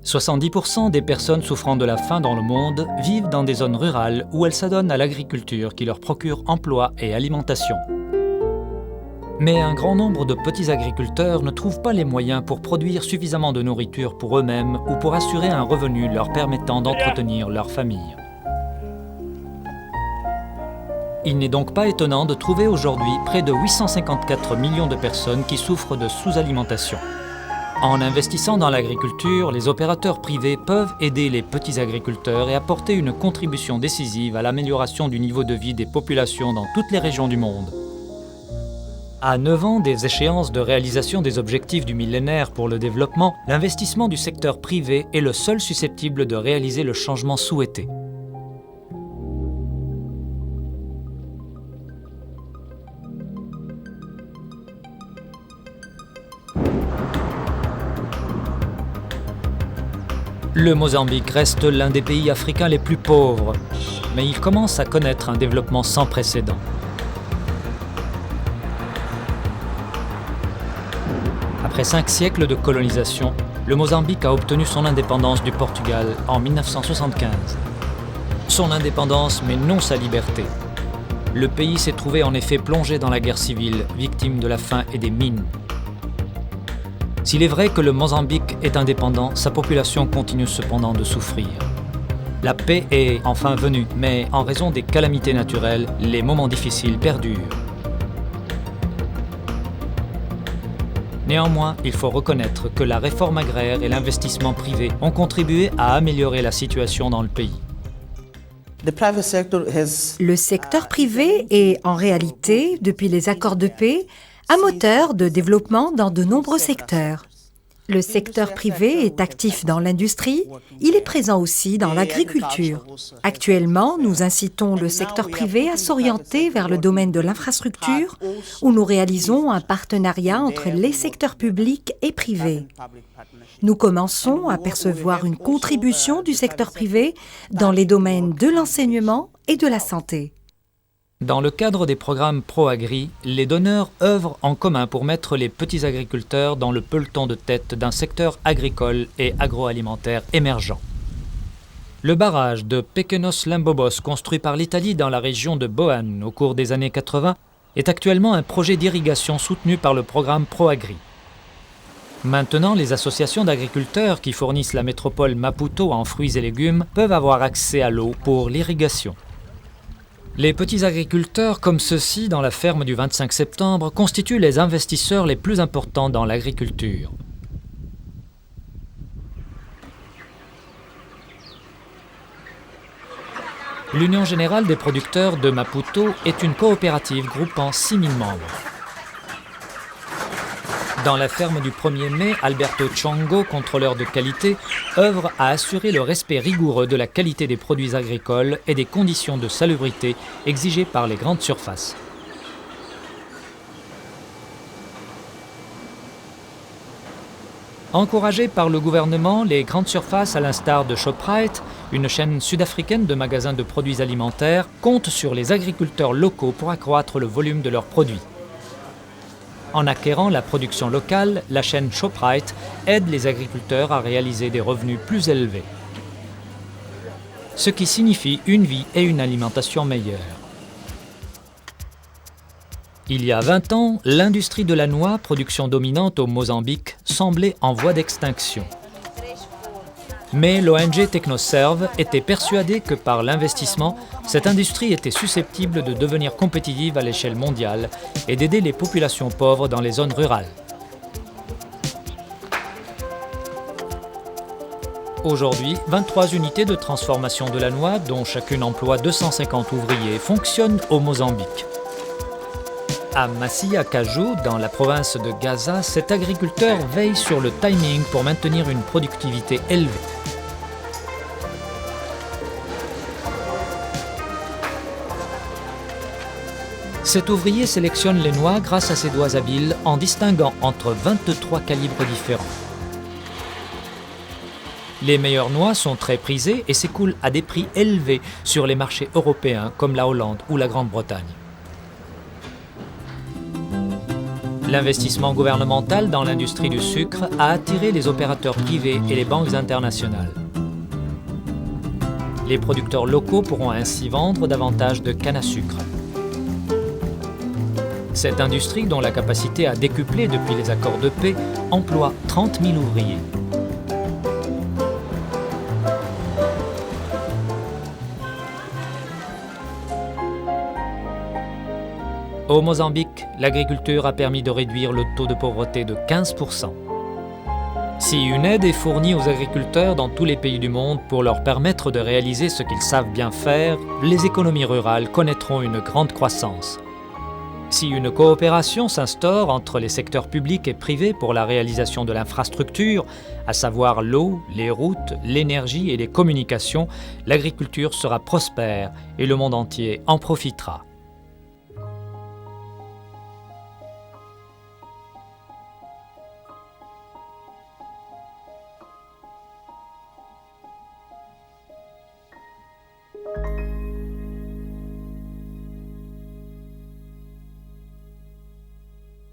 70% des personnes souffrant de la faim dans le monde vivent dans des zones rurales où elles s'adonnent à l'agriculture qui leur procure emploi et alimentation. Mais un grand nombre de petits agriculteurs ne trouvent pas les moyens pour produire suffisamment de nourriture pour eux-mêmes ou pour assurer un revenu leur permettant d'entretenir leur famille. Il n'est donc pas étonnant de trouver aujourd'hui près de 854 millions de personnes qui souffrent de sous-alimentation. En investissant dans l'agriculture, les opérateurs privés peuvent aider les petits agriculteurs et apporter une contribution décisive à l'amélioration du niveau de vie des populations dans toutes les régions du monde. À 9 ans des échéances de réalisation des objectifs du millénaire pour le développement, l'investissement du secteur privé est le seul susceptible de réaliser le changement souhaité. Le Mozambique reste l'un des pays africains les plus pauvres, mais il commence à connaître un développement sans précédent. Après 5 siècles de colonisation, le Mozambique a obtenu son indépendance du Portugal en 1975. Son indépendance, mais non sa liberté. Le pays s'est trouvé en effet plongé dans la guerre civile, victime de la faim et des mines. S'il est vrai que le Mozambique est indépendant, sa population continue cependant de souffrir. La paix est enfin venue, mais en raison des calamités naturelles, les moments difficiles perdurent. Néanmoins, il faut reconnaître que la réforme agraire et l'investissement privé ont contribué à améliorer la situation dans le pays. Le secteur privé est, en réalité, depuis les accords de paix, un moteur de développement dans de nombreux secteurs. Le secteur privé est actif dans l'industrie, il est présent aussi dans l'agriculture. Actuellement, nous incitons le secteur privé à s'orienter vers le domaine de l'infrastructure, où nous réalisons un partenariat entre les secteurs publics et privés. Nous commençons à percevoir une contribution du secteur privé dans les domaines de l'enseignement et de la santé. Dans le cadre des programmes Pro-Agri, les donneurs œuvrent en commun pour mettre les petits agriculteurs dans le peloton de tête d'un secteur agricole et agroalimentaire émergent. Le barrage de Pequenos Lambobos, construit par l'Italie dans la région de Boan au cours des années 80, est actuellement un projet d'irrigation soutenu par le programme Pro-Agri. Maintenant, les associations d'agriculteurs qui fournissent la métropole Maputo en fruits et légumes peuvent avoir accès à l'eau pour l'irrigation. Les petits agriculteurs comme ceux-ci dans la ferme du 25 septembre constituent les investisseurs les plus importants dans l'agriculture. L'Union générale des producteurs de Maputo est une coopérative groupant 6 000 membres. Dans la ferme du 1er mai, Alberto Chongo, contrôleur de qualité, œuvre à assurer le respect rigoureux de la qualité des produits agricoles et des conditions de salubrité exigées par les grandes surfaces. Encouragées par le gouvernement, les grandes surfaces, à l'instar de Shoprite, une chaîne sud-africaine de magasins de produits alimentaires, comptent sur les agriculteurs locaux pour accroître le volume de leurs produits. En acquérant la production locale, la chaîne Shoprite aide les agriculteurs à réaliser des revenus plus élevés. Ce qui signifie une vie et une alimentation meilleures. Il y a 20 ans, l'industrie de la noix, production dominante au Mozambique, semblait en voie d'extinction. Mais l'ONG TechnoServe était persuadée que par l'investissement, cette industrie était susceptible de devenir compétitive à l'échelle mondiale et d'aider les populations pauvres dans les zones rurales. Aujourd'hui, 23 unités de transformation de la noix, dont chacune emploie 250 ouvriers, fonctionnent au Mozambique. À Massia Kaju, dans la province de Gaza, cet agriculteur veille sur le timing pour maintenir une productivité élevée. Cet ouvrier sélectionne les noix grâce à ses doigts habiles en distinguant entre 23 calibres différents. Les meilleures noix sont très prisées et s'écoulent à des prix élevés sur les marchés européens comme la Hollande ou la Grande-Bretagne. L'investissement gouvernemental dans l'industrie du sucre a attiré les opérateurs privés et les banques internationales. Les producteurs locaux pourront ainsi vendre davantage de canne à sucre. Cette industrie, dont la capacité a décuplé depuis les accords de paix, emploie 30 000 ouvriers. Au Mozambique, l'agriculture a permis de réduire le taux de pauvreté de 15%. Si une aide est fournie aux agriculteurs dans tous les pays du monde pour leur permettre de réaliser ce qu'ils savent bien faire, les économies rurales connaîtront une grande croissance. Si une coopération s'instaure entre les secteurs publics et privés pour la réalisation de l'infrastructure, à savoir l'eau, les routes, l'énergie et les communications, l'agriculture sera prospère et le monde entier en profitera.